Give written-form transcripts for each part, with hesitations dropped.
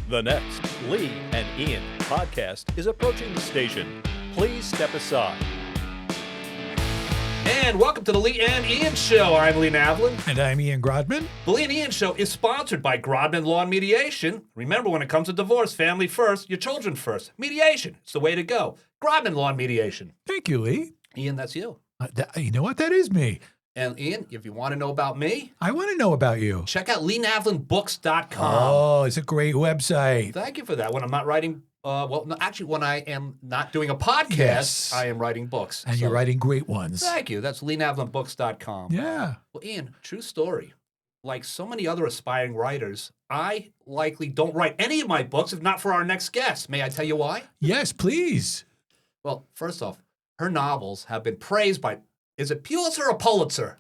The next Lee and Ian podcast is approaching the station. Please step aside. And welcome to the Lee and Ian Show. I'm Lee Navlin. And I'm Ian Grodman. The Lee and Ian Show is sponsored by Grodman Law and Mediation. Remember, when it comes to divorce, family first, your children first. Mediation, it's the way to go. Grodman Law and Mediation. Thank you, Lee. Ian, that's you. You know what? That is me. And Ian, if you want to know about me, I want to know about you. check out LeeNavlinBooks.com. Oh, it's a great website. Thank you for that. When I'm not writing, when I am not doing a podcast, Yes. I am writing books. And you're writing great ones. Thank you. That's LeeNavlinBooks.com. Yeah. Well, Ian, true story. Like so many other aspiring writers, I likely don't write any of my books if not for our next guest. May I tell you why? Yes, please. Well, first off, her novels have been praised by, is it Pulitzer or Pulitzer?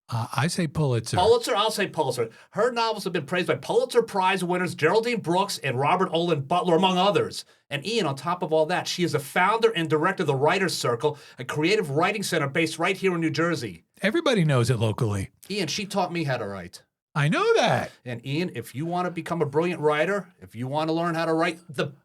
I say Pulitzer. Pulitzer, I'll say Pulitzer. Her novels have been praised by Pulitzer Prize winners Geraldine Brooks and Robert Olin Butler, among others. And Ian, on top of all that, she is the founder and director of the Writers Circle, a creative writing center based right here in New Jersey. Everybody knows it locally. Ian, she taught me how to write. I know that. And Ian, if you want to become a brilliant writer, if you want to learn how to write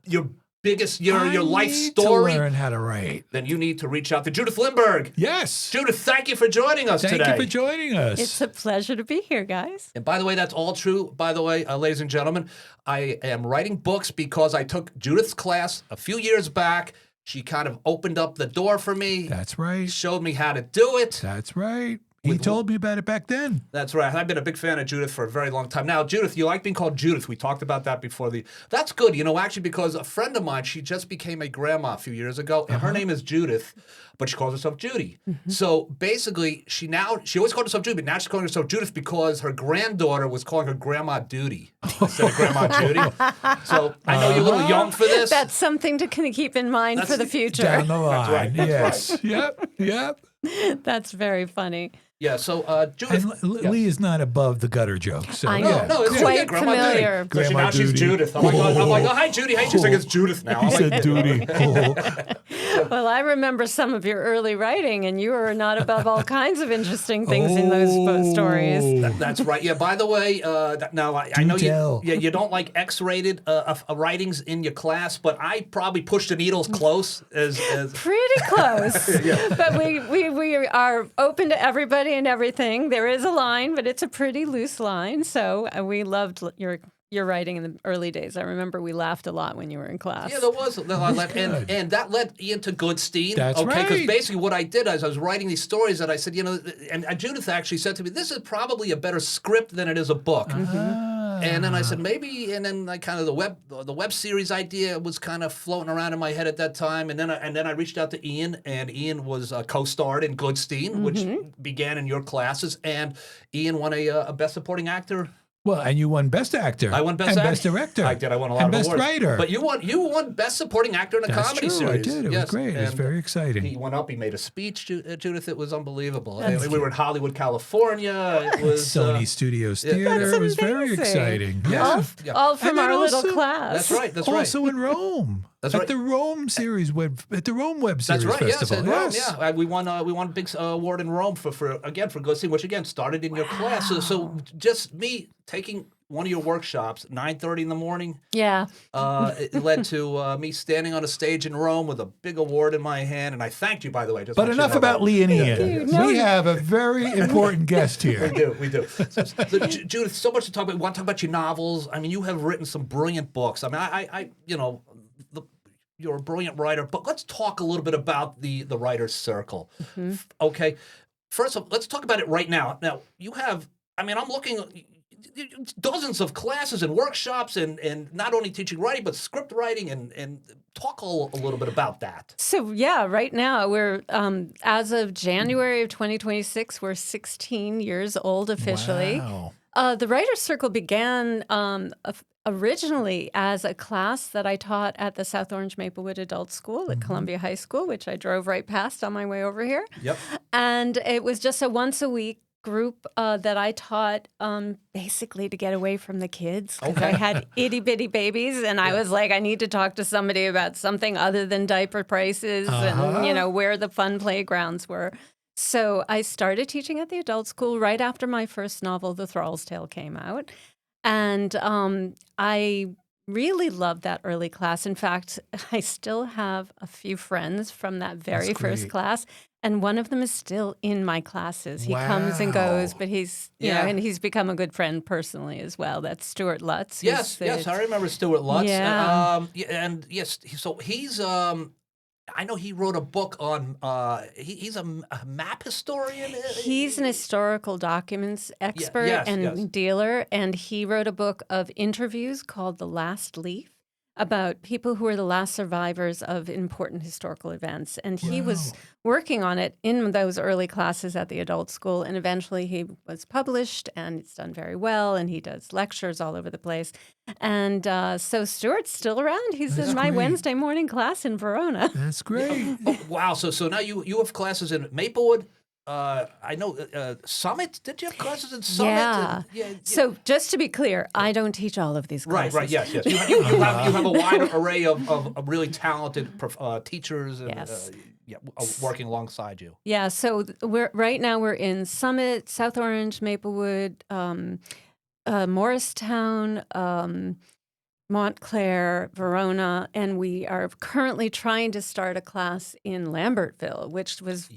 your biggest, your life story, to learn how to write. then you need to reach out to Judith Lindbergh. Yes. Judith, thank you for joining us today. Thank you for joining us. It's a pleasure to be here, guys. And by the way, that's all true. By the way, ladies and gentlemen, I am writing books because I took Judith's class a few years back. She kind of opened up the door for me. That's right. Showed me how to do it. That's right. He told me about it back then. That's right. I've been a big fan of Judith for a very long time. Now, Judith, you like being called Judith. We talked about that before. That's good, actually, because a friend of mine, she just became a grandma a few years ago, and her name is Judith, but she calls herself Judy. Mm-hmm. So basically, she always called herself Judy, but now she's calling herself Judith because her granddaughter was calling her Grandma Duty instead of Grandma Judy. So I know you're a little young for this. That's something to keep in mind for the future. Down the line. That's right. Yes. Right. Yep. That's very funny. Yeah, so Judith... And Lee is not above the gutter joke. So, I know. yeah. No, it's Quite Grandma familiar. Duty. So Grandma now she's Duty. Judith. I'm like, oh, hi, Judy. Hey, she's like, it's Judith now. He I'm like, said duty. Well, I remember some of your early writing, and you were not above all kinds of interesting things in those stories. That's right. Yeah. By the way, now I know you don't like X-rated writings in your class, but I probably pushed the needles close as Pretty close. Yeah. But we are open to everybody and everything. There is a line, but it's a pretty loose line. So we loved your writing in the early days. I remember we laughed a lot when you were in class. Yeah, there was a lot, and that led Ian to Goodstein. That's okay, because right. basically what I did is I was writing these stories that I said, and Judith actually said to me, "This is probably a better script than it is a book." And then I said maybe, and then I kind of the web series idea was kind of floating around in my head at that time, and then I reached out to Ian, and Ian was co-starred in Goodstein, which began in your classes, and Ian won a Best Supporting Actor. Well, and you won Best Actor. I won Best and Actor. Best Director. I did. I won a lot and of Best awards. Writer. But you won Best Supporting Actor in a That's comedy true. series. I did. It Yes. was great. It was And very exciting. He went up. He made a speech, Judith. It was unbelievable. That's We were in Hollywood, California. It was Sony Studios Theater. That's It was very amazing. exciting. Yeah. All from And then our little also- class. That's right. That's right. Also in Rome. That's at right. the Rome series at the Rome Web Series That's right. Festival. Yes, at Rome. Yeah, we won a big award in Rome for Goodstein, which again started in your class. So just me taking one of your workshops, 9:30 in the morning. Yeah. It led to me standing on a stage in Rome with a big award in my hand, and I thanked you, by the way. Just But want you to enough know about that. Lee and Ian. No. We have a very important guest here. We do. So, Judith, so much to talk about. We want to talk about your novels. I mean, you have written some brilliant books. I mean, you're a brilliant writer. But let's talk a little bit about the Writers Circle. Mm-hmm. Okay. First of all, let's talk about it right now. Now, you have, I'm looking dozens of classes and workshops and not only teaching writing, but script writing and talk a little bit about that. So, yeah, right now we're, as of January of 2026, we're 16 years old officially. Wow. The Writers Circle began originally as a class that I taught at the South Orange Maplewood Adult School at Columbia High School, which I drove right past on my way over here. Yep. And it was just a once-a-week group that I taught basically to get away from the kids because I had itty-bitty babies, and I was like, I need to talk to somebody about something other than diaper prices and, where the fun playgrounds were. So I started teaching at the adult school right after my first novel, The Thrall's Tale, came out. And I really loved that early class. In fact, I still have a few friends from that very That's first great. class, and one of them is still in my classes. He comes and goes, but he's, you know, Yeah. and he's become a good friend personally as well. That's Stuart Lutz. who's Yes, yes, I remember Stuart Lutz. Yeah. And yes, so he's I know he wrote a book on. He's a map historian. He's an historical documents expert yes, and yes. dealer, and he wrote a book of interviews called The Last Leaf about people who were the last survivors of important historical events. And he was working on it in those early classes at the adult school, and eventually he was published, and it's done very well, and he does lectures all over the place. And so Stuart's still around. He's That's in my great. Wednesday morning class in Verona. That's great. Oh, wow. So now you have classes in Maplewood. I know Summit. Did you have classes in Summit? Yeah. And- So just to be clear, I don't teach all of these classes. Right. Yes. You have a wide array of really talented teachers and Yes. working alongside you. Yeah, so right now we're in Summit, South Orange, Maplewood, Morristown, Montclair, Verona, and we are currently trying to start a class in Lambertville, which was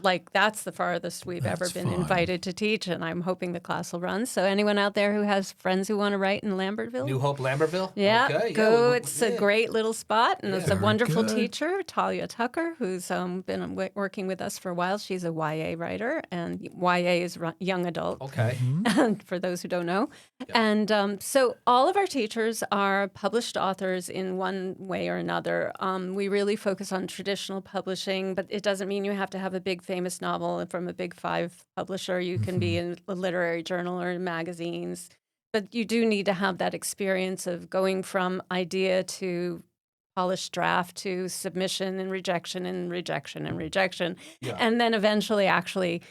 like that's the farthest we've ever That's been fun. invited to teach, and I'm hoping the class will run. So anyone out there who has friends who want to write in Lambertville, New Hope, Lambertville. yeah, Okay. go. Yeah, It's a great little spot, and it's a Very wonderful good. teacher, Talia Tucker, who's been working with us for a while. She's a YA writer, and YA is young adult. Okay. And for those who don't know. And so all of our teachers are published authors in one way or another. We really focus on traditional publishing, but it doesn't mean you have to have a big famous novel from a big 5 publisher. You can be in a literary journal or in magazines. But you do need to have that experience of going from idea to polished draft to submission and rejection and rejection and rejection. Yeah. And then eventually actually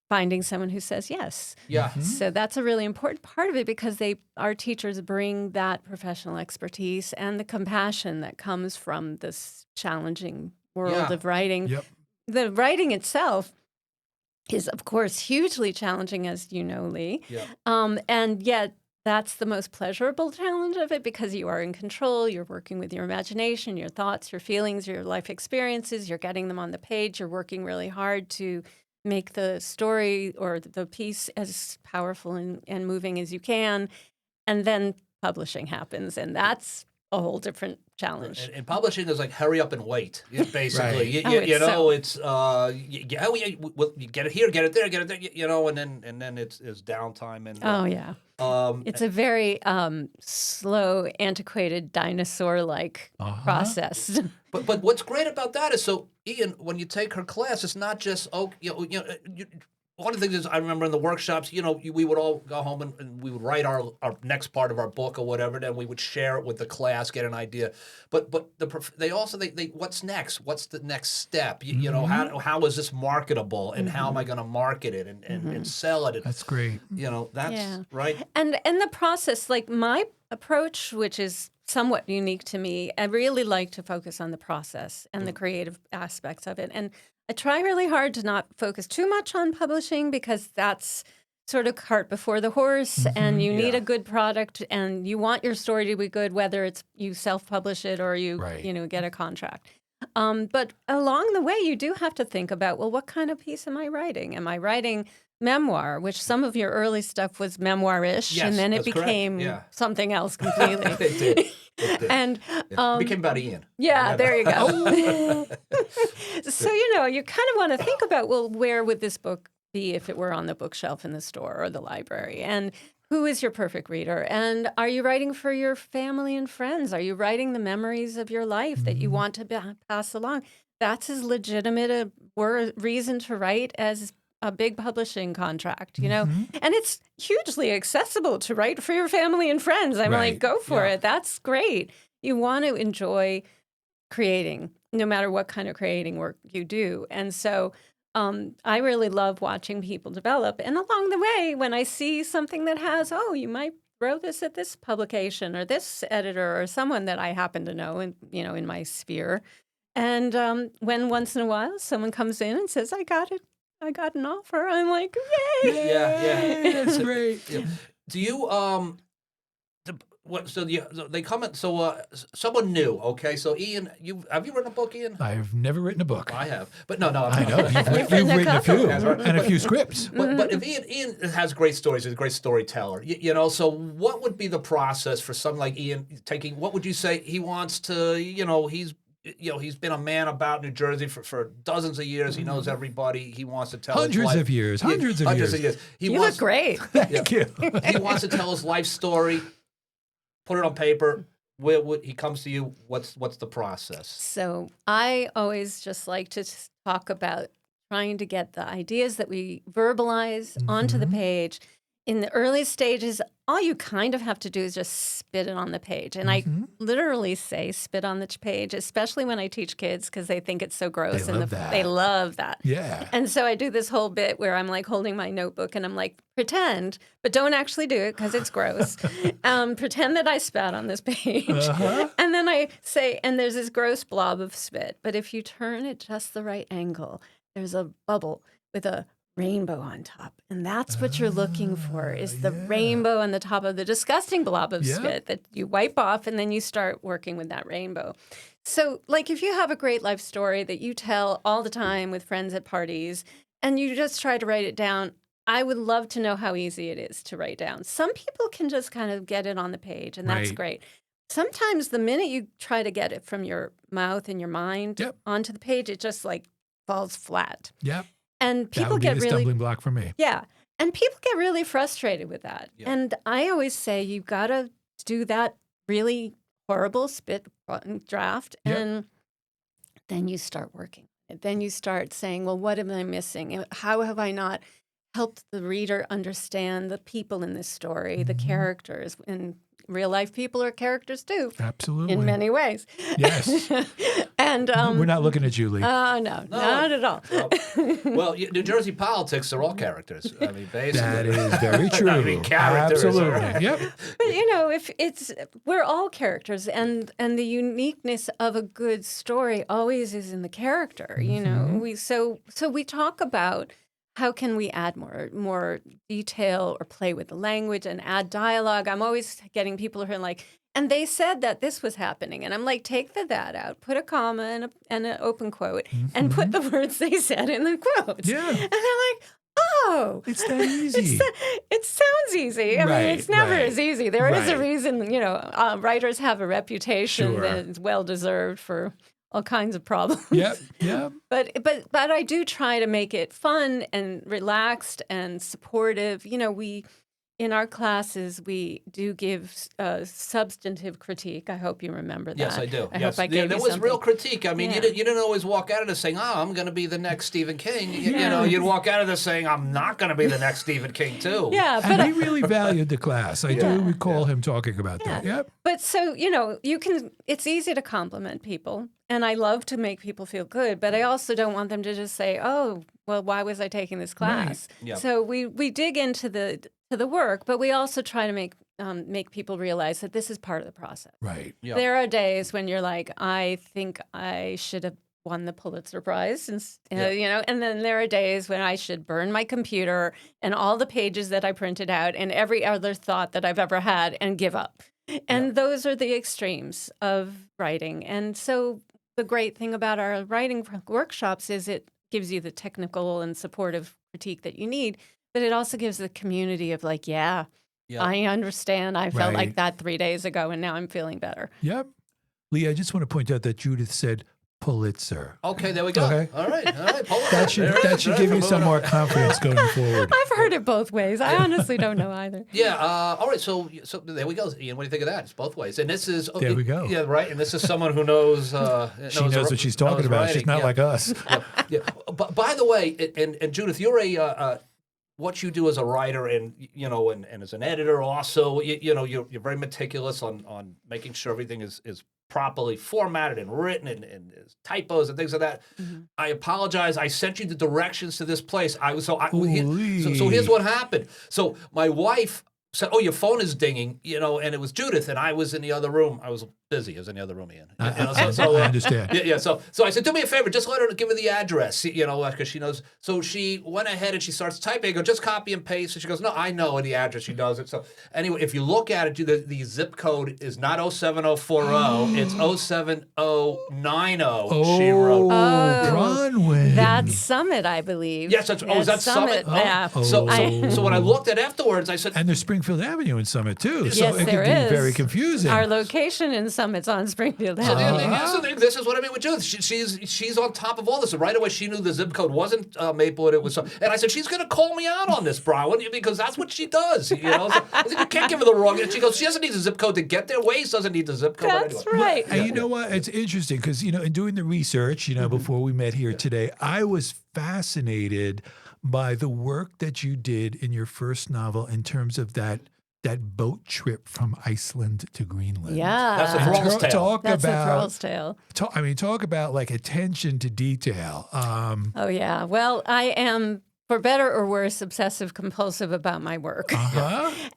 finding someone who says yes. Yeah. So that's a really important part of it because our teachers bring that professional expertise and the compassion that comes from this challenging world of writing. Yep. The writing itself is, of course, hugely challenging, as you know, Lee. Yeah. And yet that's the most pleasurable challenge of it because you are in control. You're working with your imagination, your thoughts, your feelings, your life experiences. You're getting them on the page. You're working really hard to make the story or the piece as powerful and moving as you can. And then publishing happens. And that's a whole different challenge. And publishing is like hurry up and wait, basically. Right. You know, it's you get it here, get it there, you know, and then it's downtime and Oh, yeah. It's a very slow, antiquated, dinosaur-like process. But what's great about that is, so Ian, when you take her class, it's not just one of the things is I remember in the workshops, you know, we would all go home and we would write our next part of our book or whatever, then we would share it with the class, get an idea. But they also what's next? What's the next step? You know, how is this marketable and how am I going to market it and sell it? That's great. You know, that's right. And the process, like my approach, which is somewhat unique to me, I really like to focus on the process and the creative aspects of it. And I try really hard to not focus too much on publishing because that's sort of cart before the horse and you need a good product and you want your story to be good, whether it's you self-publish it or you get a contract. But along the way, you do have to think about, well, what kind of piece am I writing? Am I writing memoir, which some of your early stuff was memoir-ish, Yes, and then it that's correct. became something else completely. It did. It did. And became about Ian. yeah, there you go. So, you kind of want to think about, well, where would this book be if it were on the bookshelf in the store or the library? And who is your perfect reader? And are you writing for your family and friends? Are you writing the memories of your life that you want to pass along? That's as legitimate a reason to write as a big publishing contract, and it's hugely accessible to write for your family and friends. I'm like, go for it. That's great. You want to enjoy creating, no matter what kind of creating work you do. And so I really love watching people develop. And along the way, when I see something that has, you might throw this at this publication or this editor or someone that I happen to know in my sphere. And when once in a while someone comes in and says, I got an offer, I'm like, yay! Yeah. That's great. Yeah. Do you they come in. So someone new. Okay, so Ian, have you written a book, Ian? I've never written a book. I have, but no. I know. You've written a few and a few scripts. But if Ian has great stories, he's a great storyteller. So what would be the process for someone like Ian taking? What would you say he wants to? He's been a man about New Jersey for dozens of years. He knows everybody. He wants to tell his life. Hundreds of years. You look great. Thank you. He wants to tell his life story, put it on paper. He comes to you. What's the process? So I always just like to talk about trying to get the ideas that we verbalize onto the page. In the early stages, all you kind of have to do is just spit it on the page. And I literally say spit on the page, especially when I teach kids because they think it's so gross. They love that. Yeah. And so I do this whole bit where I'm like holding my notebook and I'm like, pretend, but don't actually do it because it's gross. Pretend that I spat on this page. And then I say, and there's this gross blob of spit. But if you turn it just the right angle, there's a bubble with a rainbow on top. And that's what you're looking for is the rainbow on the top of the disgusting blob of spit that you wipe off and then you start working with that rainbow. So like if you have a great life story that you tell all the time with friends at parties and you just try to write it down, I would love to know how easy it is to write down. Some people can just kind of get it on the page and that's great. Sometimes the minute you try to get it from your mouth and your mind onto the page, it just like falls flat. Yep. And people that would get be the really stumbling block for me. Yeah. And people get really frustrated with that. Yeah. And I always say you've got to do that really horrible spit draft and then you start working. Then you start saying, well, what am I missing? How have I not helped the reader understand the people in this story, the characters? And real life people are characters too. Absolutely. In many ways. Yes. And we're not looking at you, Lee. No, not at all. Well, New Jersey politics are all characters. I mean, basically. That is very true. I mean, characters. Absolutely. Yep. But if we're all characters, and the uniqueness of a good story always is in the character. So we talk about how can we add more detail or play with the language and add dialogue. I'm always getting people who are like, and they said that this was happening. And I'm like, take the that out, put a comma and an open quote, and put the words they said in the quotes. Yeah. And they're like, oh. It's that easy. It sounds easy. I mean, it's never as easy. There is a reason, writers have a reputation that is well-deserved for all kinds of problems. Yep. But I do try to make it fun and relaxed and supportive. In our classes, we do give substantive critique. I hope you remember that. Yes, I do. I hope I gave there you was something. Real critique. I mean, you didn't always walk out of this saying, "Oh, I'm going to be the next Stephen King." You'd walk out of this saying, "I'm not going to be the next Stephen King, too." Yeah, but he really valued the class. I do recall him talking about that. Yep. But so you can. It's easy to compliment people, and I love to make people feel good. But I also don't want them to just say, "Oh, well, why was I taking this class?" Right. Yep. So we dig into the work, but we also try to make people realize that this is part of the process. Right. Yep. There are days when you're like, I think I should have won the Pulitzer Prize, and then there are days when I should burn my computer and all the pages that I printed out and every other thought that I've ever had and give up. And those are the extremes of writing. And so the great thing about our writing workshops is it gives you the technical and supportive critique that you need. But it also gives the community of like, I understand. I felt like that 3 days ago, and now I'm feeling better. Yep. Lee, I just want to point out that Judith said Pulitzer. Okay, there we go. Okay. All right. Pulitzer. That should give you some more confidence going forward. I've heard it both ways. I honestly don't know either. Yeah. All right. So there we go. Ian, what do you think of that? It's both ways. And this is there we go. Yeah. Right. And this is someone who knows. She knows what she's talking about. Writing. She's not like us. Yeah. But by the way, and Judith, you're what you do as a writer and as an editor also, you're very meticulous on making sure everything is properly formatted and written and typos and things like that. Mm-hmm. I apologize. I sent you the directions to this place. So here's what happened. So my wife said, "Oh, your phone is dinging," and it was Judith, and I was in the other room. I was busy. I was in the other room, Ian. I understand. Yeah. So I said, "Do me a favor, just give her the address," because she knows. So she went ahead and she starts typing. I go, "Just copy and paste." And she goes, "No, I know the address." She knows it. So anyway, if you look at it, the zip code is not 07040. It's 07090. She wrote. Bronwyn. That's Summit, I believe. Yes, that's. Oh, is that Summit? Yeah. So when I looked at afterwards, I said, And there's Springfield Avenue in Summit, too. So Yes, it there could be is. very confusing. Our location in Summit's on Springfield So Avenue. here's the thing. This is what I mean with Judith. She's on top of all this. So right away, she knew the zip code wasn't Maplewood. It was, and I said, she's going to call me out on this, Brian, because that's what she does. So I said, you can't give her the wrong. And she goes, she doesn't need the zip code to get there. Waze doesn't need the zip code. That's right. And you know what? It's interesting because, in doing the research, before we met here today, I was fascinated by the work that you did in your first novel in terms of that boat trip from Iceland to Greenland. Yeah. That's a Thrall's tale. That's a Thrall's tale. Talk about like attention to detail. Oh, yeah. Well, I am, for better or worse, obsessive compulsive about my work.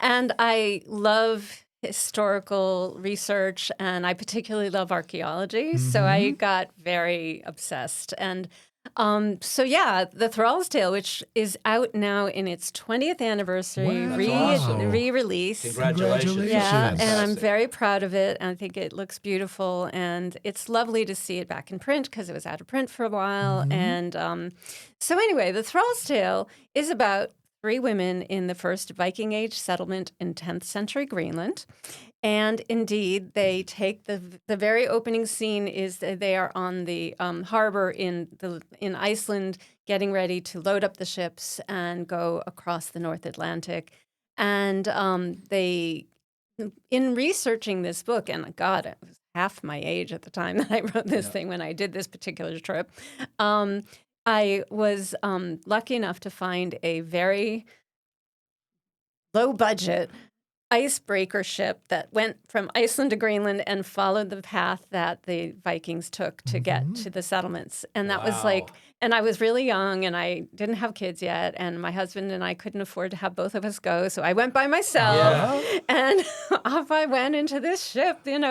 And I love historical research, and I particularly love archaeology. So I got very obsessed. And the Thrall's Tale, which is out now in its 20th anniversary, Wow. re-release. Congratulations. Yeah, and I'm Fantastic. very proud of it. And I think it looks beautiful, and it's lovely to see it back in print because it was out of print for a while. And so anyway, the Thrall's Tale is about 3 women in the first Viking Age settlement in 10th century Greenland. And indeed, they take the very opening scene is that they are on the harbor in Iceland, getting ready to load up the ships and go across the North Atlantic. And in researching this book, and God, it was half my age at the time that I wrote this thing when I did this particular trip, I was lucky enough to find a very low budget icebreaker ship that went from Iceland to Greenland and followed the path that the Vikings took to get to the settlements. And that was like, and I was really young and I didn't have kids yet. And my husband and I couldn't afford to have both of us go. So I went by myself and off I went into this ship, And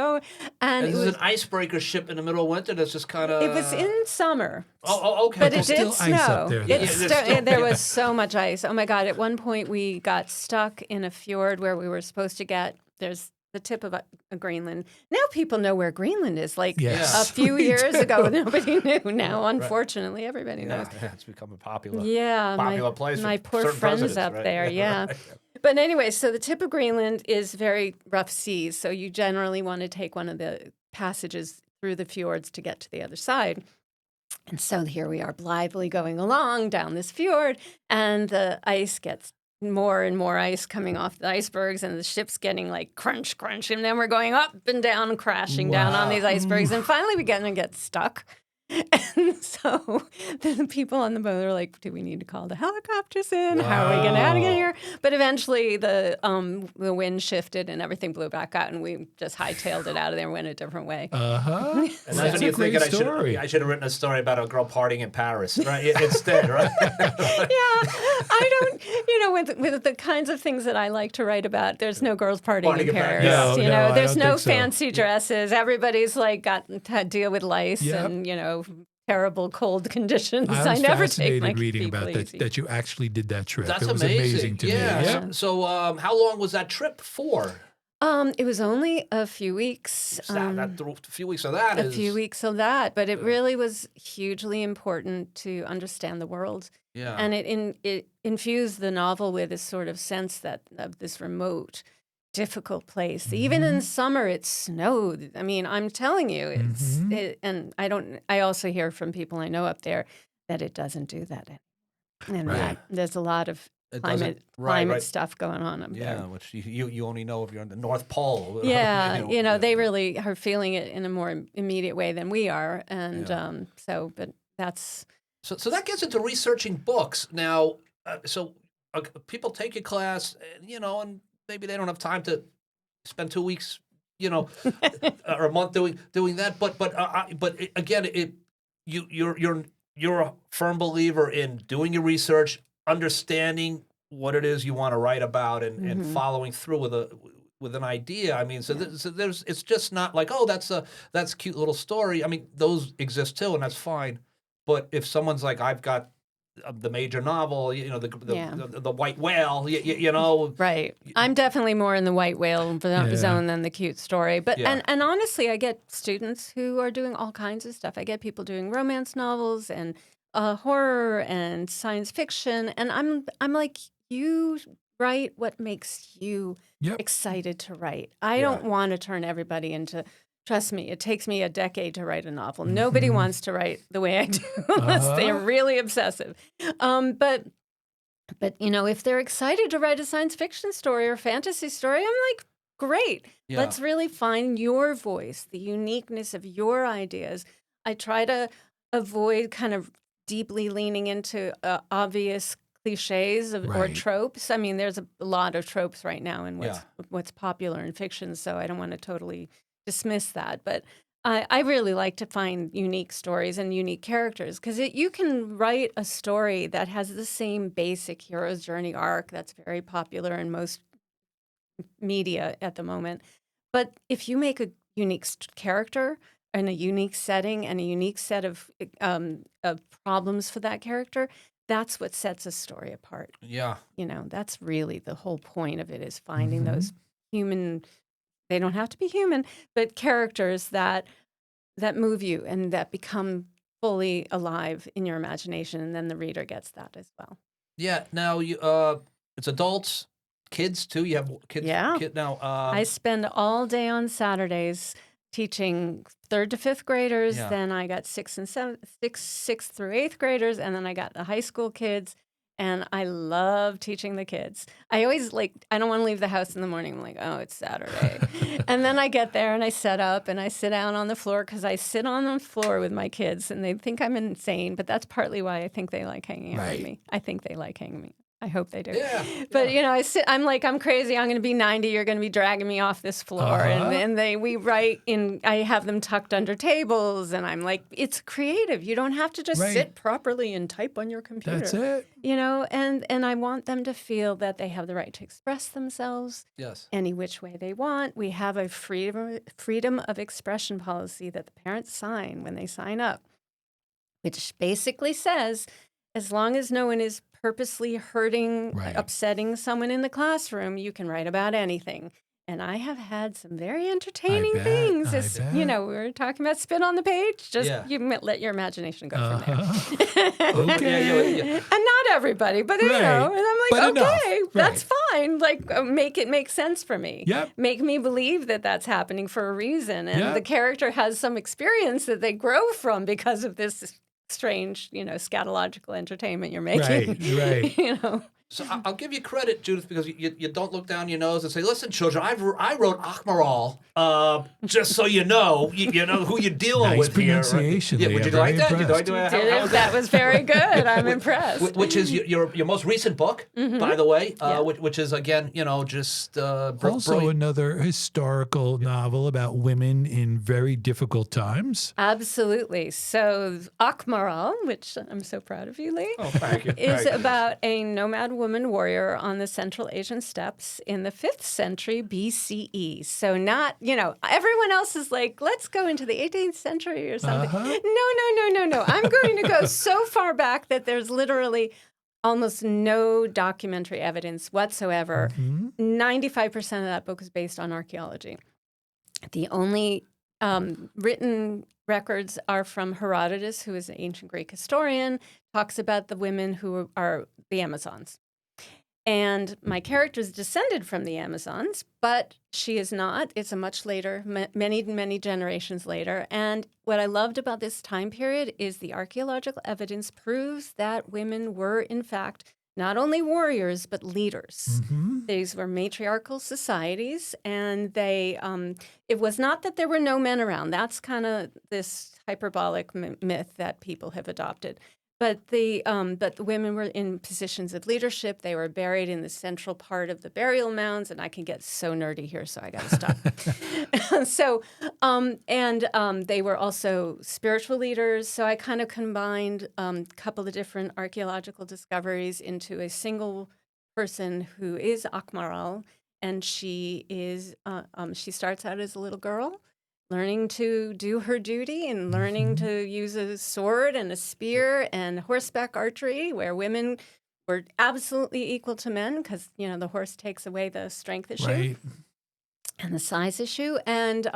And this is an icebreaker ship in the middle of winter that's just kind of... It was in summer. Oh, okay. But it There's did still ice up snow. there, though. There was so much ice. Oh my God! At one point, we got stuck in a fjord where we were supposed to get. There's the tip of Greenland. Now people know where Greenland is. Like Yes. a few years ago, nobody knew. Now, unfortunately, everybody knows. It's become a popular place. My for poor certain friends presidents, up right? there. Yeah. But anyway, so the tip of Greenland is very rough seas. So you generally want to take one of the passages through the fjords to get to the other side. And so here we are blithely going along down this fjord, and the ice gets more and more ice coming off the icebergs, and the ship's getting like crunch, crunch, and then we're going up and down, crashing down on these icebergs, and finally we get stuck. And so the people on the boat are like, do we need to call the helicopters in? How are we getting out of here? But eventually the wind shifted and everything blew back out, and we just hightailed it out of there and went a different way. And that's That's when a you're great thinking story. I should have written a story about a girl partying in Paris, right? Instead, right? I don't, with the kinds of things that I like to write about, there's no girls partying in Paris. No, I There's don't no think so. fancy dresses. Everybody's like got to deal with lice Yep. and, terrible cold conditions. I was never take my fascinated reading people about that, easy. that you actually did that trip. That's it was amazing. to me. Yeah. So how long was that trip for? It was only a few weeks. A few weeks of that A few weeks of that, but it really was hugely important to understand the world. Yeah. And it infused the novel with this sort of sense of this remote, difficult place. Even in summer, it snowed. I mean, I'm telling you, and I also hear from people I know up there that it doesn't do that anymore. And that there's a lot of climate stuff going on up there. Yeah, which you only know if you're in the North Pole. Yeah, they really are feeling it in a more immediate way than we are. And but that's... So that gets into researching books. Now, people take your class, and maybe they don't have time to spend 2 weeks, or a month doing that. But again, you're a firm believer in doing your research, understanding what it is you want to write about and following through with an idea. I mean, so there's it's just not like, oh, that's a cute little story. I mean, those exist too, and that's fine. But if someone's like, I've got the major novel, the white whale, you know. Right. I'm definitely more in the white whale zone than the cute story. But and honestly, I get students who are doing all kinds of stuff. I get people doing romance novels and horror and science fiction, and I'm like, you write what makes you excited to write. I don't want to turn everybody into. Trust me, it takes me a decade to write a novel. Nobody wants to write the way I do unless they're really obsessive. But if they're excited to write a science fiction story or fantasy story, I'm like, great. Yeah. Let's really find your voice, the uniqueness of your ideas. I try to avoid kind of deeply leaning into obvious cliches or tropes. I mean, there's a lot of tropes right now in what's popular in fiction, so I don't want to totally dismiss that, but I really like to find unique stories and unique characters because you can write a story that has the same basic hero's journey arc that's very popular in most media at the moment. But if you make a unique character and a unique setting and a unique set of problems for that character, that's what sets a story apart. Yeah. That's really the whole point of it is finding those human. They don't have to be human, but characters that move you and that become fully alive in your imagination, and then the reader gets that as well. Yeah. Now it's adults, kids too. You have kids. Yeah. Now I spend all day on Saturdays teaching 3rd to 5th graders. Yeah. Then I got 6th through 8th graders, and then I got the high school kids. And I love teaching the kids. I always I don't want to leave the house in the morning. I'm like, oh, it's Saturday. And then I get there and I set up and I sit down on the floor because I sit on the floor with my kids and they think I'm insane. But that's partly why I think they like hanging out with me. I think they like hanging with me. I hope they do. Yeah. But I'm like, I'm crazy. I'm going to be 90. You're going to be dragging me off this floor. And we write I have them tucked under tables. And I'm like, it's creative. You don't have to just sit properly and type on your computer. That's it. And I want them to feel that they have the right to express themselves any which way they want. We have a freedom of expression policy that the parents sign when they sign up, which basically says, as long as no one is purposely hurting, upsetting someone in the classroom, you can write about anything. And I have had some very entertaining things. We were talking about spit on the page. Just you let your imagination go from there. Okay. And not everybody, but and I'm like, But okay, that's fine. Make it make sense for me. Yep. Make me believe that that's happening for a reason. And the character has some experience that they grow from because of this strange, scatological entertainment you're making. Right. So I'll give you credit, Judith, because you don't look down your nose and say, "Listen, children, I wrote Akmaral, just so you know who you're dealing with here." Nice pronunciation. Yeah, would you like that? That was very good. I'm impressed. Which is your most recent book, by the way, which is again, just also another historical novel about women in very difficult times. Absolutely. So Akmaral, which I'm so proud of you, Lee. Oh, thank you. Is about a nomad woman warrior on the Central Asian steppes in the 5th century BCE. So not, everyone else is like, let's go into the 18th century or something. No. I'm going to go so far back that there's literally almost no documentary evidence whatsoever. 95% of that book is based on archaeology. The only written records are from Herodotus, who is an ancient Greek historian, talks about the women who are the Amazons. And my character is descended from the Amazons, but she is not. It's a much later, many, many generations later. And what I loved about this time period is the archaeological evidence proves that women were, in fact, not only warriors, but leaders. These were matriarchal societies, and they it was not that there were no men around. That's kind of this hyperbolic myth that people have adopted. But the women were in positions of leadership. They were buried in the central part of the burial mounds, and I can get so nerdy here, so I got to stop. They were also spiritual leaders. So I kind of combined a couple of different archaeological discoveries into a single person who is Akmaral, and she she starts out as a little girl, learning to do her duty and learning to use a sword and a spear and horseback archery, where women were absolutely equal to men because the horse takes away the strength issue Right. and the size issue, and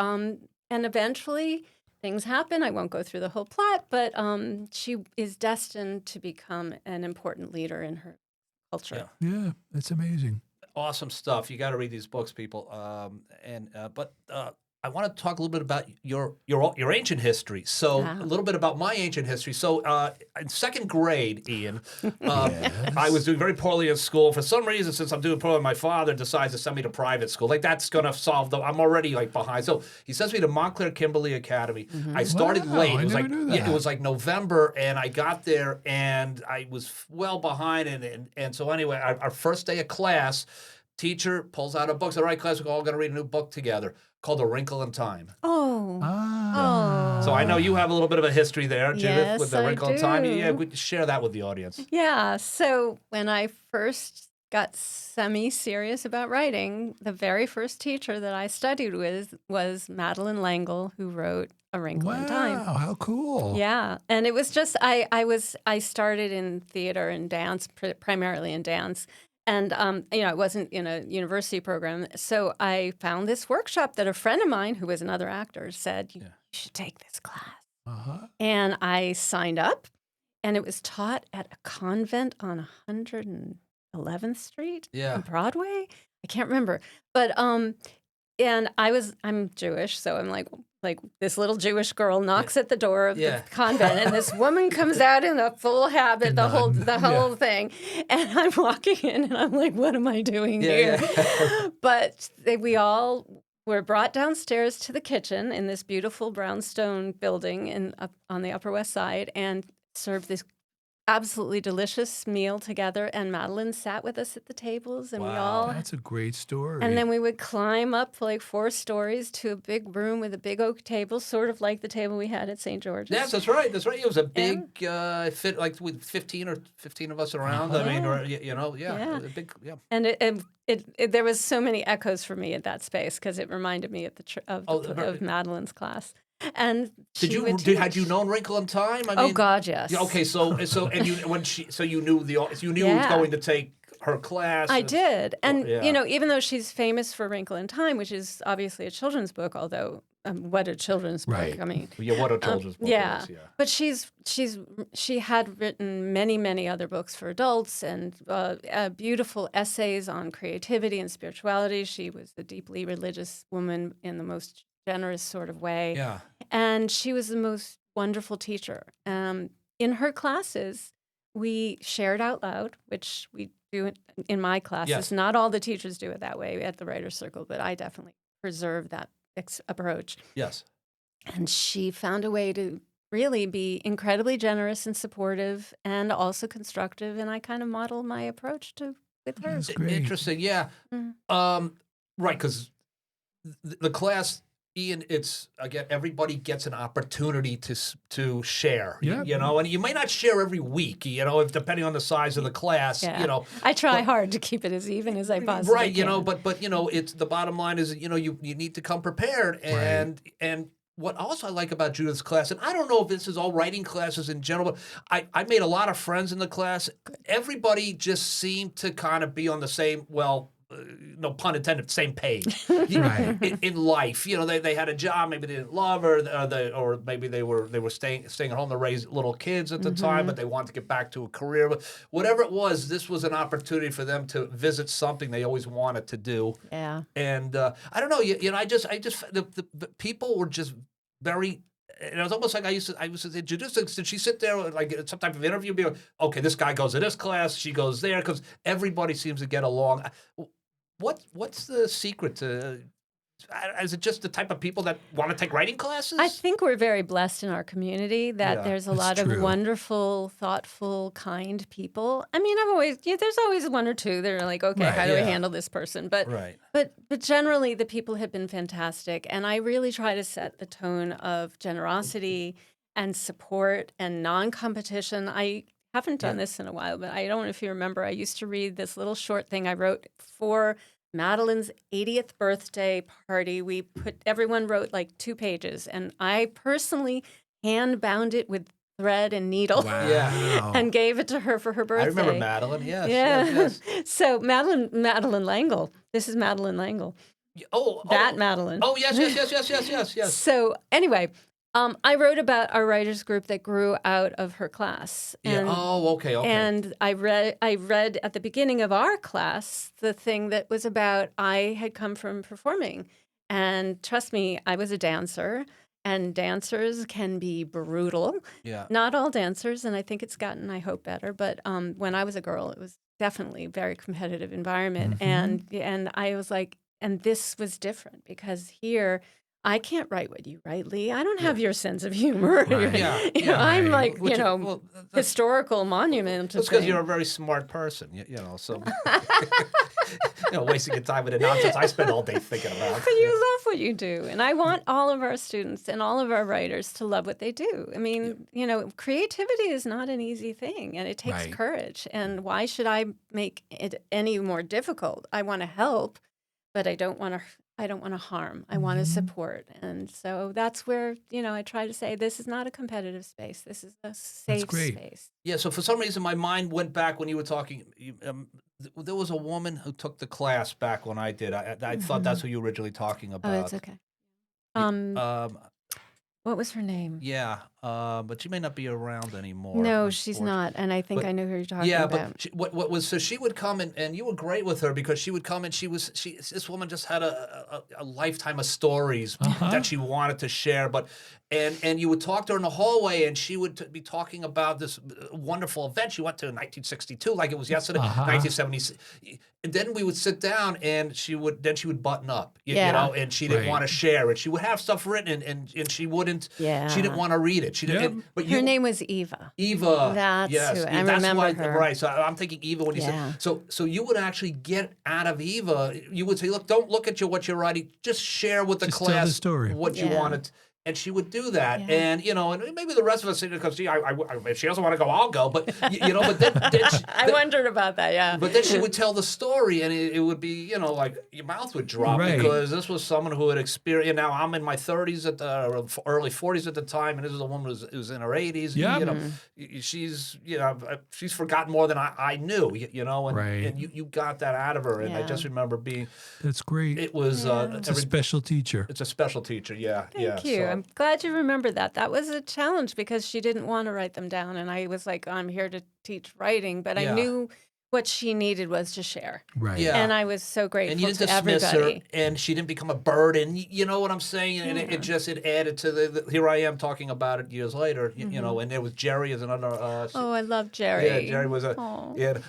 eventually things happen. I won't go through the whole plot, but she is destined to become an important leader in her culture. Yeah, that's amazing. Awesome stuff. You got to read these books, people. But I want to talk a little bit about your ancient history. So a little bit about my ancient history. So in second grade, Ian, I was doing very poorly in school. For some reason, since I'm doing poorly, my father decides to send me to private school. Like that's going to solve I'm already like behind. So he sends me to Montclair Kimberly Academy. I started Wow, late. I It was never like knew that. it was like November, and I got there and I was well behind. And so anyway, our first day of class, teacher pulls out a book. Said, "All right, class, we're all going to read a new book together called A Wrinkle in Time." Oh. Ah. So I know you have a little bit of a history there, Judith, Yes, with The I Wrinkle in Time. do. Yeah, we could share that with the audience. Yeah. So when I first got semi-serious about writing, the very first teacher that I studied with was Madeline L'Engle, who wrote A Wrinkle in Time. Wow, how cool. Yeah, and it was just I started in theater and dance, primarily in dance, and I wasn't in a university program, so I found this workshop that a friend of mine, who was another actor, said you should take this class, and I signed up, and it was taught at a convent on 111th Street on Broadway. I can't remember, but and I'm Jewish, so I'm like this little Jewish girl knocks at the door of the convent, and this woman comes out in a full habit, the whole thing, and I'm walking in, and I'm like, what am I doing here? But we all were brought downstairs to the kitchen in this beautiful brownstone building on the Upper West Side, and served this absolutely delicious meal together, and Madeline sat with us at the tables, and we all... That's a great story. And then we would climb up like 4 stories to a big room with a big oak table, sort of like the table we had at St. George's. Yes, that's right. That's right. It was a big fit, like with 15 of us around. I mean, or, it was a big, And there was so many echoes for me at that space because it reminded me of Madeline's class. And had you known Wrinkle in Time? I mean, God, yes. Okay, so you knew who was going to take her class. I did, and even though she's famous for Wrinkle in Time, which is obviously a children's book, although what a children's book! I mean, what a children's book is. But she had written many other books for adults and beautiful essays on creativity and spirituality. She was a deeply religious woman in the most generous sort of way. Yeah. And she was the most wonderful teacher. In her classes, we shared out loud, which we do in my classes. Yes. Not all the teachers do it that way at the Writers' Circle, but I definitely preserve that approach. Yes. And she found a way to really be incredibly generous and supportive and also constructive, and I kind of modeled my approach with her. That's great. Interesting, yeah. Mm-hmm. Right, because the class... Ian, it's again. Everybody gets an opportunity to share. Yeah. And you may not share every week. If depending on the size of the class. Yeah. I try hard to keep it as even as I possibly can. But it's the bottom line is you need to come prepared and what also I like about Judith's class, and I don't know if this is all writing classes in general, but I made a lot of friends in the class. Everybody just seemed to kind of be on the same no pun intended, same page in life. They had a job, maybe they didn't love her, or maybe they were staying at home to raise little kids at the time, but they wanted to get back to a career. But whatever it was, this was an opportunity for them to visit something they always wanted to do. Yeah. And I don't know, I just the people were just very. And it was almost like I used to say, Judith, did she sit there like some type of interview, be like, okay, this guy goes to this class, she goes there, because everybody seems to get along. What's the secret to? Is it just the type of people that want to take writing classes? I think we're very blessed in our community that there's a lot of wonderful, thoughtful, kind people. I mean, there's always one or two that are like, okay, how do we handle this person? But generally, the people have been fantastic, and I really try to set the tone of generosity and support and non-competition. I haven't done this in a while, but I don't know if you remember, I used to read this little short thing I wrote for Madeline's 80th birthday party. Everyone wrote like 2 pages, and I personally hand bound it with thread and needle Wow. and gave it to her for her birthday. I remember Madeline. Yes. Yeah. Yes. So Madeline Langle. This is Madeline Langle. That Madeline. Oh, yes. So anyway, I wrote about our writers group that grew out of her class. Yeah. And, Okay. And I read at the beginning of our class the thing that was about I had come from performing, and trust me, I was a dancer. And dancers can be brutal. Yeah. Not all dancers, and I think it's gotten, I hope, better. But when I was a girl, it was definitely a very competitive environment. And I was like, and this was different because here, I can't write what you write, Lee. I don't have your sense of humor. Right. I'm like, Which, historical monument. That's because you're a very smart person, so wasting your time with the nonsense I spend all day thinking about. But you love what you do. And I want all of our students and all of our writers to love what they do. I mean, creativity is not an easy thing, and it takes courage. And why should I make it any more difficult? I want to help, but I don't want to harm. I want to support. And so that's where, I try to say this is not a competitive space. This is a safe space. Yeah, so for some reason my mind went back when you were talking. There was a woman who took the class back when I did. I thought that's who you were originally talking about. Oh, that's okay. What was her name? Yeah, but she may not be around anymore. No, she's not. And I think I know who you're talking about. Yeah, but what was, so she would come and you were great with her because she would come and this woman just had a lifetime of stories that she wanted to share. And you would talk to her in the hallway, and she would be talking about this wonderful event she went to in 1962, like it was yesterday, 1970. And then we would sit down, and she would button up, you know, and she didn't want to share it. She would have stuff written, and she wouldn't. Yeah. She didn't want to read it. She didn't. But her name was Eva. Eva. That's who. I remember her. Right. So I'm thinking Eva when you said. So you would actually get out of Eva. You would say, look, don't look at what you're writing. Just share with the class tell the story. what you wanted. And she would do that, and and maybe the rest of us, because if she doesn't want to go, I'll go. But but then I wondered about that, yeah. But then she would tell the story, and it would be, like your mouth would drop because this was someone who had experienced. Now I'm in my 30s early 40s at the time, and this is a woman who was in her 80s. Yeah. She's forgotten more than I knew. And you got that out of her, and I just remember being. That's great. It was it's a special teacher. It's a special teacher, yeah. Thank you. I'm glad you remember that. That was a challenge because she didn't want to write them down. And I was like, I'm here to teach writing. But I knew what she needed was to share. Right. Yeah. And I was so grateful and you didn't to dismiss everybody. her, and she didn't become a burden. You know what I'm saying? And it added to the here I am talking about it years later. And there was Jerry as another. I love Jerry. Yeah, Jerry was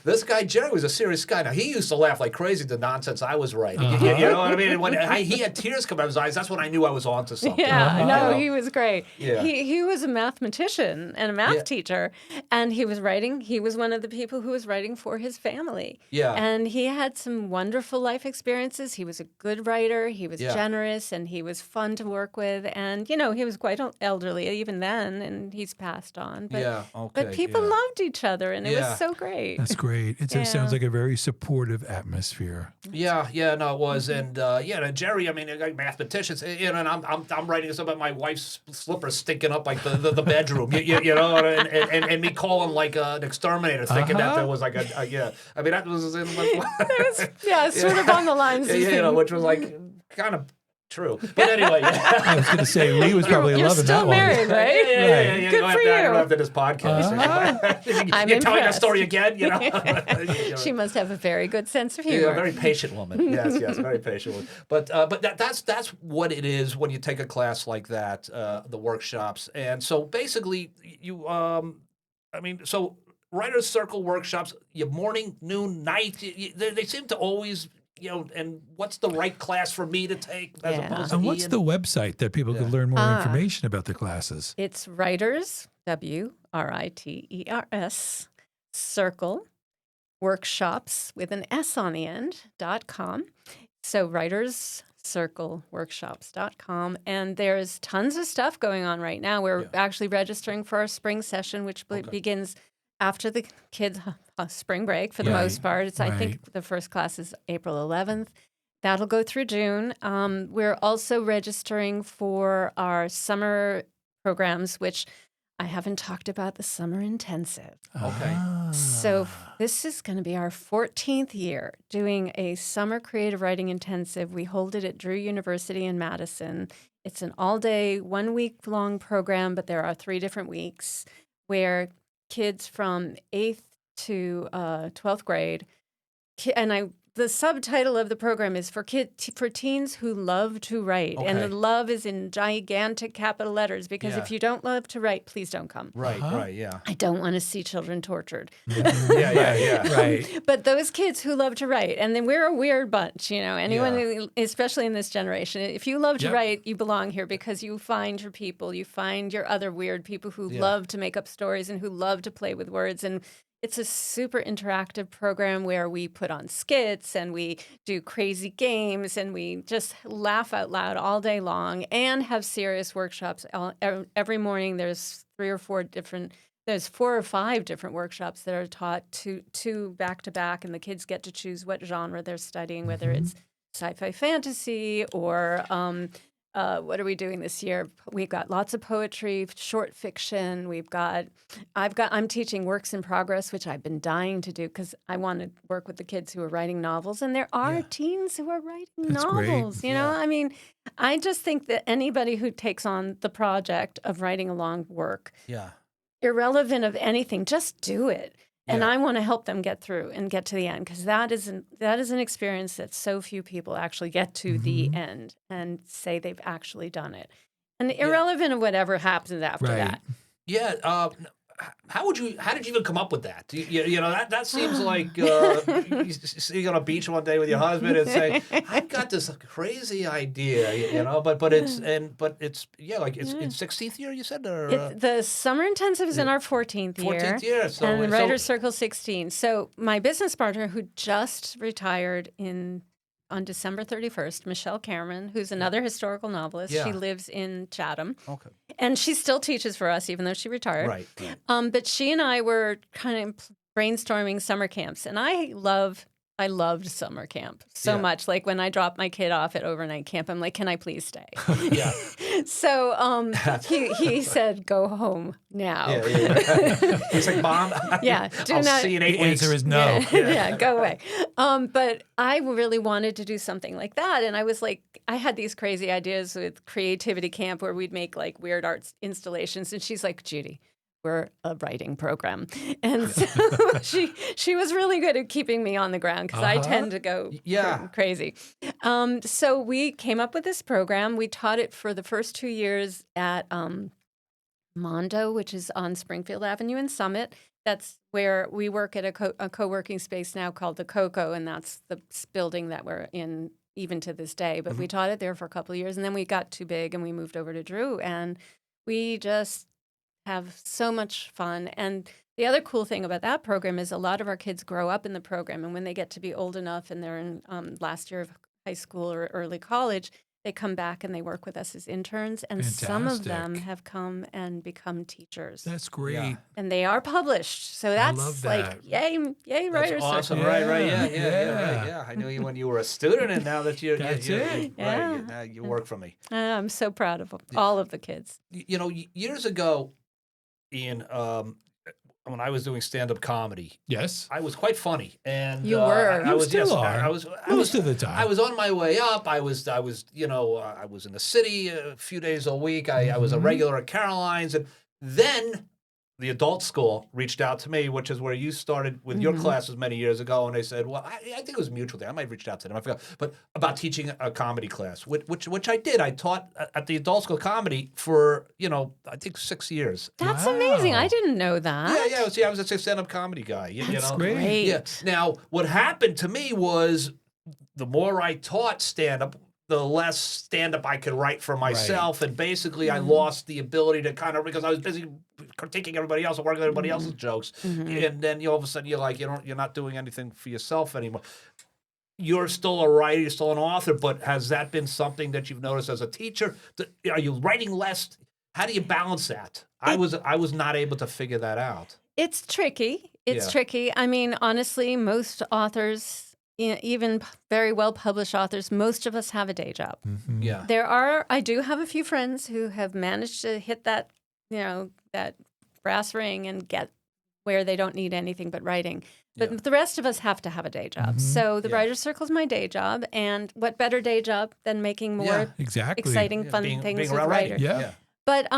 this guy Jerry was a serious guy. Now he used to laugh like crazy at the nonsense I was writing. You know what I mean? When he had tears come out of his eyes, that's when I knew I was onto something. Yeah, no, he was great. Yeah. He was a mathematician and a math teacher, and he was writing. He was one of the people who was writing for his family. Yeah. And he had some wonderful life experiences. He was a good writer. He was generous, and he was fun to work with. And, he was quite elderly even then, and he's passed on. But, but people loved each other, and it was so great. That's great. It sounds like a very supportive atmosphere. Yeah, no, it was. And, and Jerry, I mean, like mathematicians, and I'm writing something about my wife's slippers stinking up like the bedroom, and me calling like an exterminator, thinking that there was like I mean, that was in sort of on the lines. Which was like kind of true. But anyway, I was going to say Lee was probably loving that one. You're still married, right? Yeah. Good for you. After this podcast, you're telling that story again. She must have a very good sense of humor. Yeah, a very patient woman. Yes, very patient woman. But that's what it is when you take a class like that, the workshops. And so basically, so Writers' Circle workshops, morning, noon, night, they seem to always, and what's the right class for me to take as opposed to And what's the website that people could learn more information about the classes? It's Writers, WRITERS, Circle, Workshops with an S on the end, .com. So writerscircleworkshops.com. And there's tons of stuff going on right now. We're actually registering for our spring session, which begins after the kids' spring break for the Right, most part. I right. think the first class is April 11th. That'll go through June. We're also registering for our summer programs, which I haven't talked about the summer intensive. Okay. So Ah. this is going to be our 14th year doing a summer creative writing intensive. We hold it at Drew University in Madison. It's an all-day, 1 week long program, but there are 3 different weeks where kids from 8th to 12th grade, the subtitle of the program is for teens who love to write, and Okay. the love is in gigantic capital letters because Yeah. if you don't love to write, please don't come. Right, Uh-huh. right, yeah. I don't want to see children tortured. Yeah. Right. But those kids who love to write, and then we're a weird bunch, anyone, Yeah. especially in this generation, if you love to Yep. write, you belong here because you find your people, you find your other weird people who Yeah. love to make up stories and who love to play with words. And it's a super interactive program where we put on skits and we do crazy games and we just laugh out loud all day long and have serious workshops. Every morning there's 4 or 5 different workshops that are taught two back to back, and the kids get to choose what genre they're studying, whether it's sci-fi fantasy or what are we doing this year? We've got lots of poetry, short fiction. I'm teaching works in progress, which I've been dying to do because I want to work with the kids who are writing novels, and there are Yeah. teens who are writing That's great. novels. You know, Yeah. I mean, I just think that anybody who takes on the project of writing a long work, Yeah. irrelevant of anything, just do it. And Yeah. I want to help them get through and get to the end because that is an experience that so few people actually get to the end and say they've actually done it. And irrelevant of whatever happens after Right. that. Yeah. How did you even come up with that? That seems like you sitting on a beach one day with your husband and say, "I've got this crazy idea," but it's 16th year you said, or The summer intensive is in our 14th year. 14th year. So, And the so- Writer's Circle 16. So my business partner who just retired on December 31st, Michelle Cameron, who's another historical novelist. Yeah. She lives in Chatham. Okay. And she still teaches for us, even though she retired. Right. But she and I were kind of brainstorming summer camps. And I loved summer camp so Yeah. much. Like when I dropped my kid off at overnight camp, I'm like, can I please stay? Yeah. So he said, go home now. Yeah. He's like, "Mom, Yeah, do I'll not- see you in 8 The weeks." answer is no. Yeah, go away. But I really wanted to do something like that. And I was like, I had these crazy ideas with creativity camp where we'd make like weird art installations. And she's like, Judy, we're a writing program. And so she was really good at keeping me on the ground because I tend to go Yeah. crazy. So we came up with this program. We taught it for the first 2 years at Mondo, which is on Springfield Avenue in Summit. That's where we work at a co-working space now called the Coco, and that's the building that we're in even to this day. But we taught it there for a couple of years, and then we got too big and we moved over to Drew, and we just have so much fun. And the other cool thing about that program is a lot of our kids grow up in the program, and when they get to be old enough and they're in last year of high school or early college, they come back and they work with us as interns, and some of them Fantastic. have come and become teachers. That's great. Yeah. And they are published. So that's love like, that. yay, That's writers. awesome. Yeah. Right. Yeah. Yeah. Right. I knew you when you were a student, and now that you're That's it. Yeah. Right. Now you work for me. I'm so proud of them, all of the kids. Years ago, Ian, when I was doing stand-up comedy, Yes. I was quite funny, and You were. I You was still yes, are. I was Most of the time. I was on my way up. I was I was in the city a few days a week. I was a Mhm. regular at Caroline's, and then the adult school reached out to me, which is where you started with your classes many years ago, and they said, well, I think it was mutual thing. I might have reached out to them, I forgot, but about teaching a comedy class, which I did. I taught at the adult school comedy for I think 6 years. That's Wow. amazing. I didn't know that. Yeah. I was a stand-up comedy guy. You That's know? great. Yeah. Now, what happened to me was the more I taught stand-up, the less stand-up I could write for myself, and basically I lost the ability to kind of, because I was busy critiquing everybody else and working on everybody else's jokes, and then all of a sudden you're like, you're not doing anything for yourself anymore. You're still a writer, you're still an author, but has that been something that you've noticed as a teacher? Are you writing less? How do you balance that? I was not able to figure that out. It's tricky. It's Yeah. tricky. I mean, honestly, most authors, even very well published authors, most of us have a day job. Mhm. Yeah. I do have a few friends who have managed to hit that, that brass ring and get where they don't need anything but writing. But Yeah. the rest of us have to have a day job. Mhm. So the Yeah. Writer's Circle is my day job. And what better day job than making more Yeah. Exactly. exciting, Yeah, fun being things with around writing. writers? Yeah. But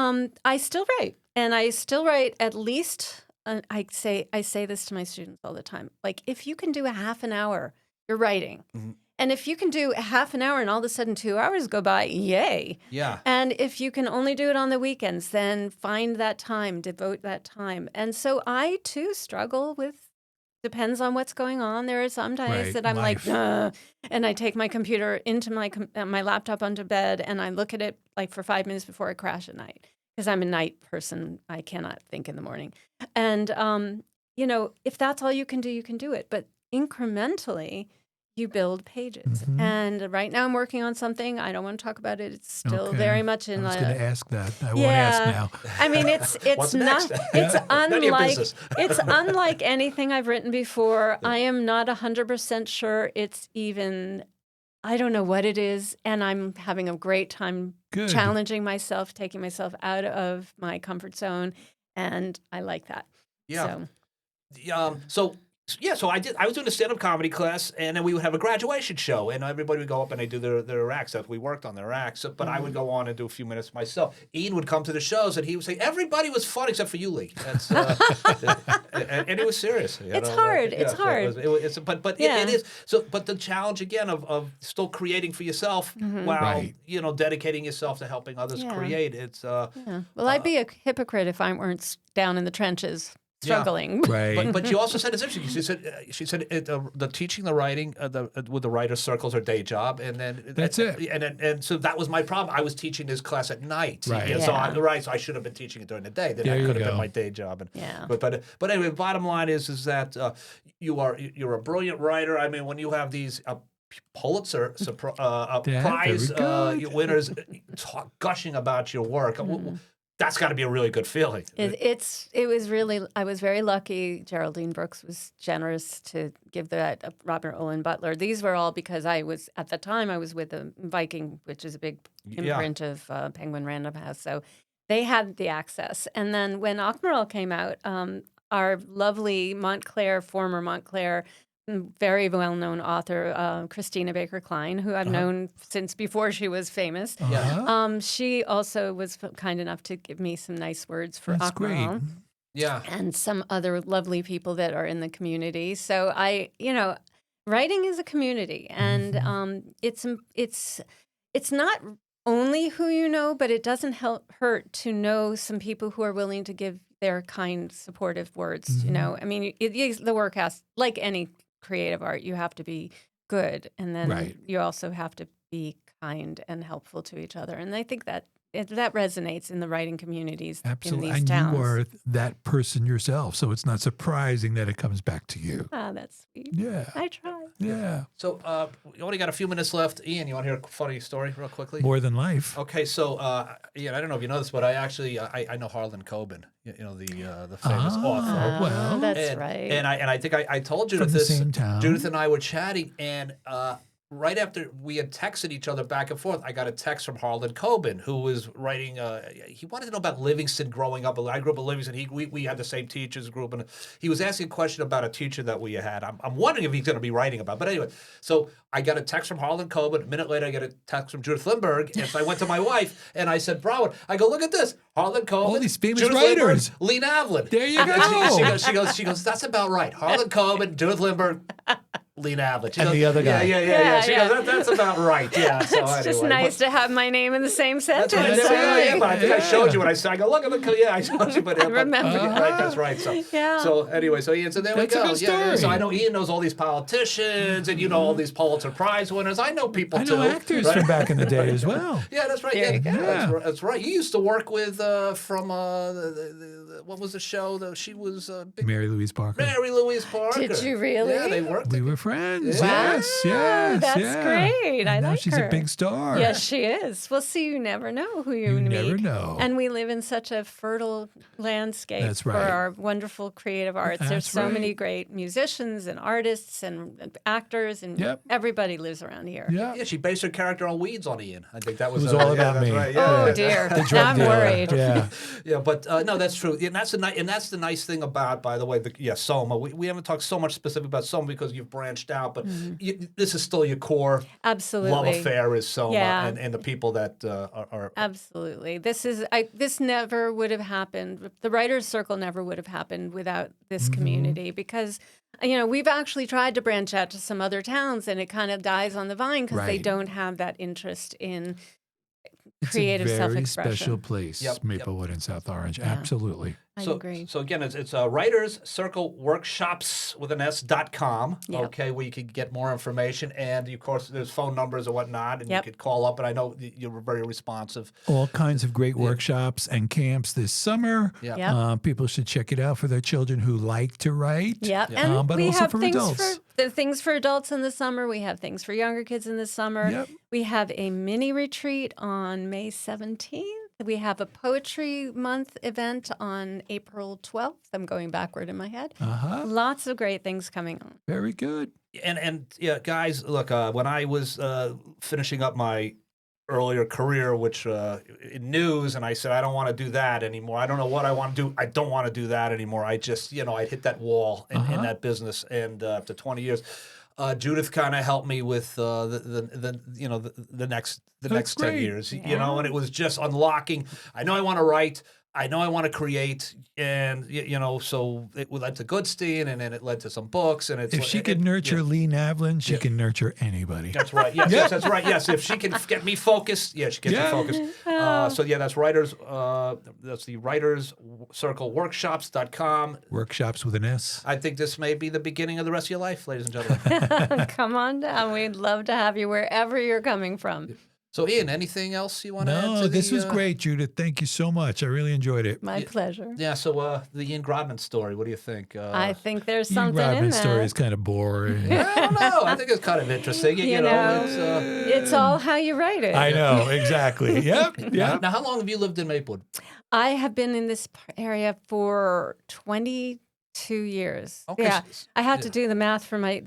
I still write, and I still write at least. I say this to my students all the time. Like, if you can do a half an hour, you're writing, Mhm. and if you can do a half an hour, and all of a sudden 2 hours go by, yay! Yeah. And if you can only do it on the weekends, then find that time, devote that time. And so I too struggle with. Depends on what's going on. There are some days Right, that I'm life. like, "Ugh," and I take my computer into my laptop onto bed, and I look at it like for 5 minutes before I crash at night because I'm a night person. I cannot think in the morning. And if that's all you can do it. But incrementally, you build pages. Mhm. And right now, I'm working on something. I don't want to talk about it. It's still Okay. very much in I was the. going to ask that. I won't ask now. I mean, it's What's not. next? It's None of your unlike. business. It's unlike anything I've written before. I am not 100% sure it's even. I don't know what it is, and I'm having a great time Good. challenging myself, taking myself out of my comfort zone, and I like that. Yeah. So, So I was doing a stand-up comedy class, and then we would have a graduation show, and everybody would go up and they do their acts. We worked on their acts, but I would go on and do a few minutes myself. Ian would come to the shows, and he would say, "Everybody was fun except for you, Lee." That's, and he was serious. It's hard. It's hard. But Yeah. it is. So, but the challenge again of still creating for yourself while Right. dedicating yourself to helping others Yeah. create. It's yeah. Well, I'd be a hypocrite if I weren't down in the trenches struggling. Right. But you also said it's interesting. She said the teaching the writing with the writers' circles are day job, and then That's it. And so that was my problem. I was teaching this class at night, Right. Yeah, Yeah. So I should have been teaching it during the day. Then There that you could have go. been my day job. And, Yeah. But anyway, bottom line is that you're a brilliant writer. I mean, when you have these. Pulitzer Prize very good. winners gushing about your work. That's got to be a really good feeling. It was really, I was very lucky. Geraldine Brooks was generous to give that Robert Olin Butler. These were all because at the time I was with the Viking, which is a big imprint of Penguin Random House. So they had the access. And then when Akmaral came out, our lovely former Montclair, very well-known author, Christina Baker Klein, who I've known since before she was famous. Uh-huh. She also was kind enough to give me some nice words for That's great. Akmaral Yeah. and some other lovely people that are in the community. So writing is a community, and it's not only who you know, but it doesn't hurt to know some people who are willing to give their kind, supportive words. I mean, the work has, like any creative art, you have to be good, and then Right. you also have to be kind and helpful to each other. And I think that resonates in the writing communities Absolutely. in these And towns. you are that person yourself, so it's not surprising that it comes back to you. That's sweet. Yeah. I try. Yeah. So you only got a few minutes left. Ian, you want to hear a funny story real quickly? More than life. Okay, so Ian, I don't know if you know this, but I actually I know Harlan Coben, the famous author. Well, That's right. And I think I told Judith From the this. same town. Judith and I were chatting, and right after we had texted each other back and forth, I got a text from Harlan Coben, who was writing. He wanted to know about Livingston growing up. I grew up in Livingston. We had the same teachers group, and he was asking a question about a teacher that we had. I'm wondering if he's going to be writing about. But anyway, so I got a text from Harlan Coben. A minute later, I get a text from Judith Lindbergh. And so I went to my wife and I said, "Broward," I go, "Look at this, Harlan Coben, All these famous Judith writers. Lindbergh, Lee Navlin." There you And go. She goes, "That's about right. Harlan Coben, Judith Lindbergh, Lee Navlin." And the other guy. Yeah. She Yeah. goes, "That's about right." Yeah. So It's just anyway, nice to have my name in the same That's sentence. what I said. Yeah, but I think I Yeah. showed you what I said. I go, "Look at the." Yeah, I showed you, but I remember. Right, that's right. So Yeah. So anyway, so Ian, so there That's we a go. good Yeah. So story. I know Ian knows all these politicians, and you know all these Pulitzer Prize winners. I know people I know too. actors right? from back in the day as well. Yeah, that's right. There Yeah, you go. That's right. You used to work with what was the show? She was Mary Louise Parker. Mary Louise Parker. Did you really? Yeah, they worked. We were friends. Wow, Yes. that's yeah. great. I And now like she's her. a big star. Yes, she is. Well, see, you never know who you You meet. never know. And we live in such a fertile landscape That's for right. our wonderful creative arts. There's That's so many right. great musicians and artists and actors, and Yep. everybody lives around here. Yeah. Yeah, she based her character on weeds on Ian. I think that was, It was all yeah, about that's me. Right. Oh, yeah. dear. The Now drug I'm dealer. worried. Yeah. Yeah, but no, that's true, and that's the nice thing about, by the way, SOMA. We haven't talked so much specific about SOMA because you've branched out, but this is still your core Absolutely. love affair is SOMA, Yeah. and the people that are Absolutely. This never would have happened. The Writers Circle never would have happened without this community because, we've actually tried to branch out to some other towns and it kind of dies on the vine because they Right. don't have that interest in It's creative a very self-expression. special place, Yep, Maplewood and South Orange. Absolutely. I so, agree. So again, it's Writers Circle Workshops with an S.com. Yep. Okay, where you can get more information, and of course there's phone numbers and whatnot, and you Yep. could call up. And I know you're very responsive. All kinds of great workshops and camps this summer. Yeah. Yep. People should check it out for their children who like to write. Yeah, and but we also have for things adults. for things for adults in the summer. We have things for younger kids in the summer. Yep. We have a mini retreat on May 17th. We have a poetry month event on April 12th. I'm going backward in my head. Uh-huh. Lots of great things coming on. Very good. And yeah, guys, look, when I was finishing up my earlier career, which in news, and I said I don't want to do that anymore. I don't know what I want to do. I don't want to do that anymore. I just, I'd hit that wall in that business, and after 20 years. Judith kind of helped me with the next That's 10 great. years, and it was just unlocking. I know I want to write. I know I want to create, and so it led to Goodstein, and then it led to some books, and it's If she can nurture Lee Navlin, she can nurture anybody. That's right. Yes, that's right. Yes, if she can get me focused, she gets me focused. That's writers. That's the Writers Circle Workshops.com. Workshops with an S. I think this may be the beginning of the rest of your life, ladies and gentlemen. Come on down. We'd love to have you wherever you're coming from. So, Ian, anything else you want to add No, to this was great, Judith. Thank you so much. I really enjoyed it. My pleasure. Yeah. So, the Ian Grodman story. What do you think? I think there's Ian something in Rodman's that. story is kind of boring. I don't know. I think it's kind of interesting. You know, It's, it's all how you write it. I know, exactly. Yep. Now, how long have you lived in Maplewood? I have been in this area for 22 years. Okay, Yeah, so- I had to do the math for my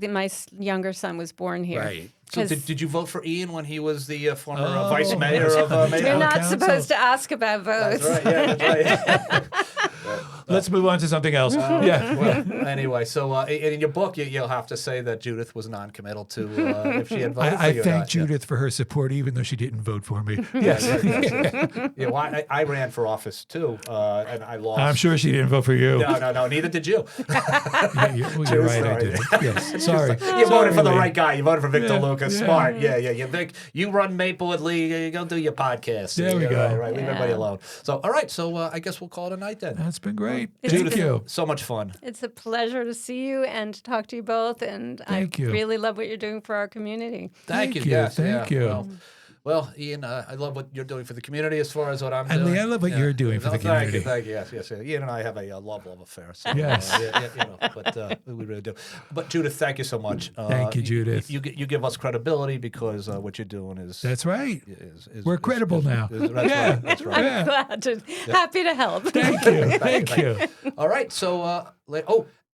younger son was born here. Right. So, 'Cause- did you vote for Ian when he was the former Oh, vice mayor of You're Maplewood? not council. supposed to ask about votes. That's right. Yeah, that's right. Let's move on to something else. Yeah. Well, anyway, so and in your book, you'll have to say that Judith was non-committal to if she had voted for I you. or thank not. Judith for her support, even though she didn't vote for me. Yes. Yeah, well, I ran for office too, and I lost. I'm sure she didn't vote for you. No. Neither did you. Yeah, you're True right, I story. did. Yes. Sorry. You voted for the Lee. right guy. You voted for Victor Yeah, Lucas. yeah. Smart. Yeah. You Vic, you run Maplewood Lee. You go do your podcast. There we Yeah, go. Right. Leave Yeah. everybody alone. So, all right. So I guess we'll call it a night then. That's been great. It's Thank been- you. So much fun. It's a pleasure to see you and to talk to you both. And Thank I you. really love what you're doing for our community. Thank you. you, Yes, thank yeah. you. Well, Ian, I love what you're doing for the community as far as what I'm And doing. Lee, I love what you're doing for the community. Thank you. Yes. Ian and I have a love affair. So, Yes. but we really do. But Judith, thank you so much. Thank you, Judith. You give us credibility because what you're doing is That's right. is We're credible now. That's Yeah. right. That's right. Yeah. Glad to, happy to help. Thank you. Thank you. All right. So,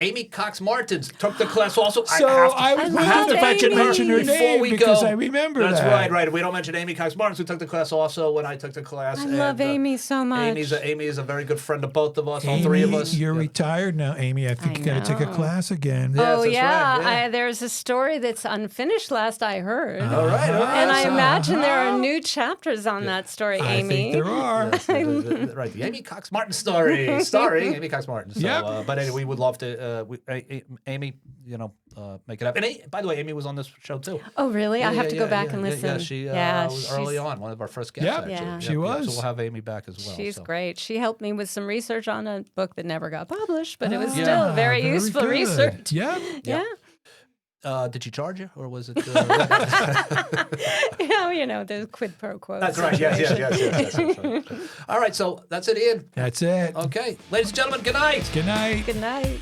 Amy Cox Martins took the class also. So I I have to love mention her Amy. Before name we because go, I remember That's that. right. We don't mention Amy Cox Martins, who took the class also when I took the class. I love Amy so much. Amy is a very good friend of both of us, all three of us. You're Yeah. retired now, Amy. I think I you got to take a know. class again. Yeah. Yes, Oh that's yeah, right, yeah. there's a story that's unfinished. Last I heard, All right. and I imagine there are Uh-huh. new chapters on that story, I Amy. think there are. Yes, right, the Amy Cox Martin story, starring Amy Cox Martin. So, Yep. but anyway, we would love to, Amy, make it up. And by the way, Amy was on this show too. Oh really? I have to go back and yeah, listen. Yeah, she was early on, one of our first guests. Yep. Actually. Yeah. She was. So we'll have Amy back as well. She's so. great. She helped me with some research on a book that never got published, but it was Yeah. still very useful good. research. Yep. Yeah. Did she charge you, or was it? Yeah, the quid pro quo. That's right. Yes. That's right. All right. So that's it, Ian. That's it. Okay, ladies and gentlemen. Good night. Good night. Good night.